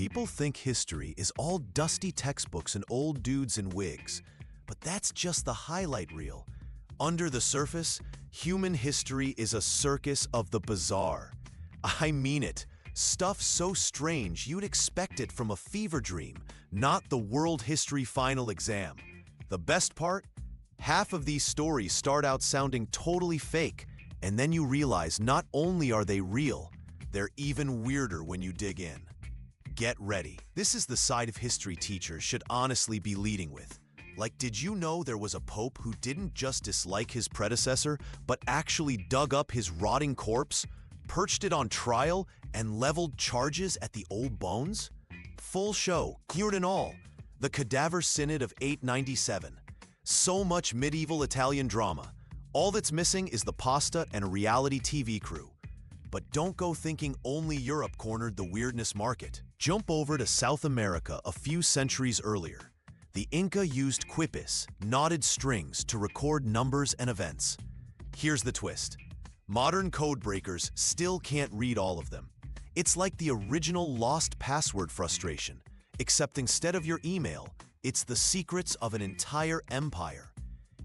People think history is all dusty textbooks and old dudes in wigs, but that's just the highlight reel. Under the surface, human history is a circus of the bizarre. I mean it. Stuff so strange you'd expect it from a fever dream, not the world history final exam. The best part? Half of these stories start out sounding totally fake, and then you realize not only are they real, they're even weirder when you dig in. Get ready. This is the side of history teachers should honestly be leading with. Like, did you know there was a pope who didn't just dislike his predecessor, but actually dug up his rotting corpse, perched it on trial, and leveled charges at the old bones? Full show, cured and all. The Cadaver Synod of 897. So much medieval Italian drama. All that's missing is the pasta and a reality TV crew. But don't go thinking only Europe cornered the weirdness market. Jump over to South America a few centuries earlier. The Inca used quipus, knotted strings, to record numbers and events. Here's the twist. Modern code breakers still can't read all of them. It's like the original lost password frustration, except instead of your email, it's the secrets of an entire empire.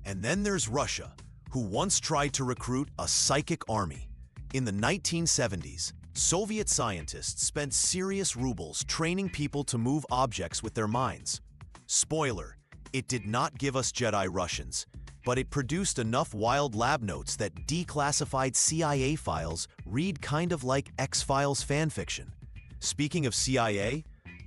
And then there's Russia, who once tried to recruit a psychic army. In the 1970s, Soviet scientists spent serious rubles training people to move objects with their minds. Spoiler, it did not give us Jedi Russians, but it produced enough wild lab notes that declassified CIA files read kind of like X-Files fanfiction. Speaking of CIA,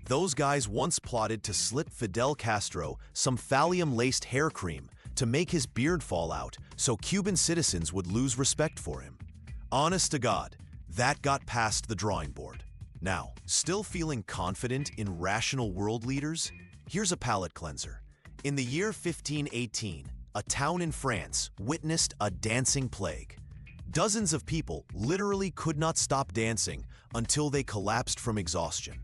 those guys once plotted to slip Fidel Castro some thallium-laced hair cream to make his beard fall out so Cuban citizens would lose respect for him. Honest to God, that got past the drawing board. Now, still feeling confident in rational world leaders? Here's a palate cleanser. In the year 1518, a town in France witnessed a dancing plague. Dozens of people literally could not stop dancing until they collapsed from exhaustion.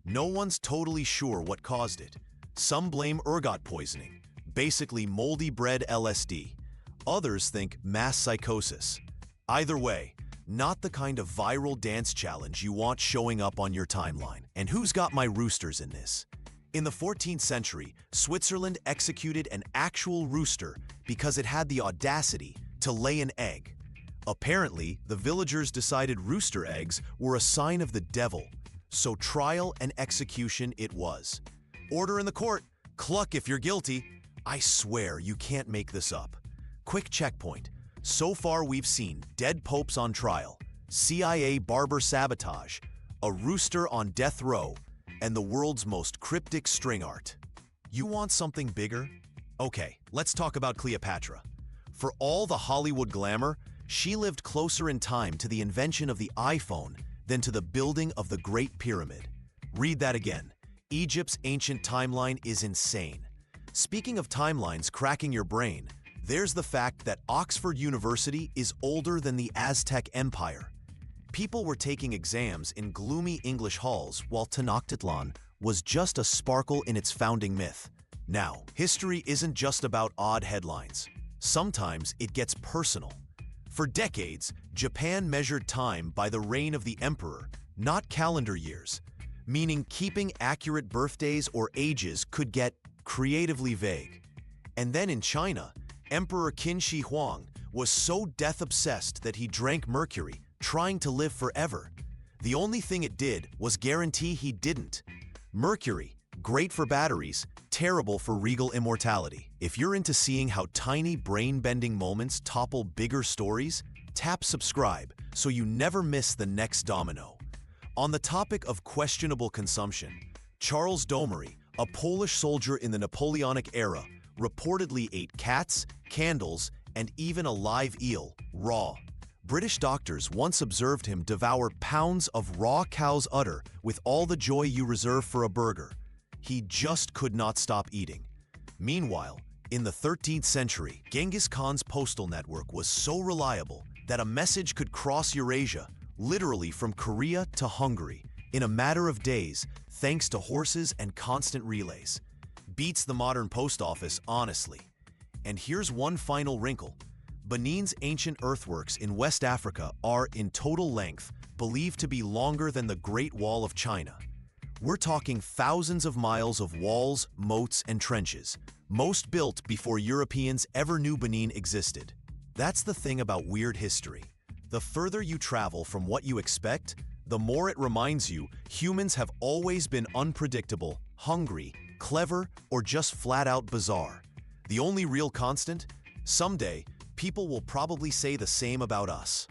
No one's totally sure what caused it. Some blame ergot poisoning, basically moldy bread LSD. Others think mass psychosis. Either way, not the kind of viral dance challenge you want showing up on your timeline. And who's got my roosters in this? In the 14th century, Switzerland executed an actual rooster because it had the audacity to lay an egg. Apparently, the villagers decided rooster eggs were a sign of the devil, so trial and execution it was. Order in the court, cluck if you're guilty. I swear you can't make this up. Quick checkpoint. So far we've seen dead popes on trial, CIA barber sabotage, a rooster on death row, and the world's most cryptic string art. You want something bigger? Okay, let's talk about Cleopatra. For all the Hollywood glamour, she lived closer in time to the invention of the iPhone than to the building of the Great Pyramid. Read that again. Egypt's ancient timeline is insane. Speaking of timelines cracking your brain, there's the fact that Oxford University is older than the Aztec Empire. People were taking exams in gloomy English halls while Tenochtitlan was just a sparkle in its founding myth. Now, history isn't just about odd headlines. Sometimes it gets personal. For decades, Japan measured time by the reign of the emperor, not calendar years, meaning keeping accurate birthdays or ages could get creatively vague. And then in China, Emperor Qin Shi Huang was so death-obsessed that he drank mercury, trying to live forever. The only thing it did was guarantee he didn't. Mercury, great for batteries, terrible for regal immortality. If you're into seeing how tiny brain-bending moments topple bigger stories, tap subscribe so you never miss the next domino. On the topic of questionable consumption, Charles Domery, a Polish soldier in the Napoleonic era, reportedly ate cats, candles, and even a live eel, raw. British doctors once observed him devour pounds of raw cow's udder with all the joy you reserve for a burger. He just could not stop eating. Meanwhile, in the 13th century, Genghis Khan's postal network was so reliable that a message could cross Eurasia, literally from Korea to Hungary, in a matter of days, thanks to horses and constant relays. Beats the modern post office, honestly. And here's one final wrinkle. Benin's ancient earthworks in West Africa are, in total length, believed to be longer than the Great Wall of China. We're talking thousands of miles of walls, moats, and trenches, most built before Europeans ever knew Benin existed. That's the thing about weird history. The further you travel from what you expect, the more it reminds you humans have always been unpredictable, hungry, clever, or just flat-out bizarre. The only real constant? Someday, people will probably say the same about us.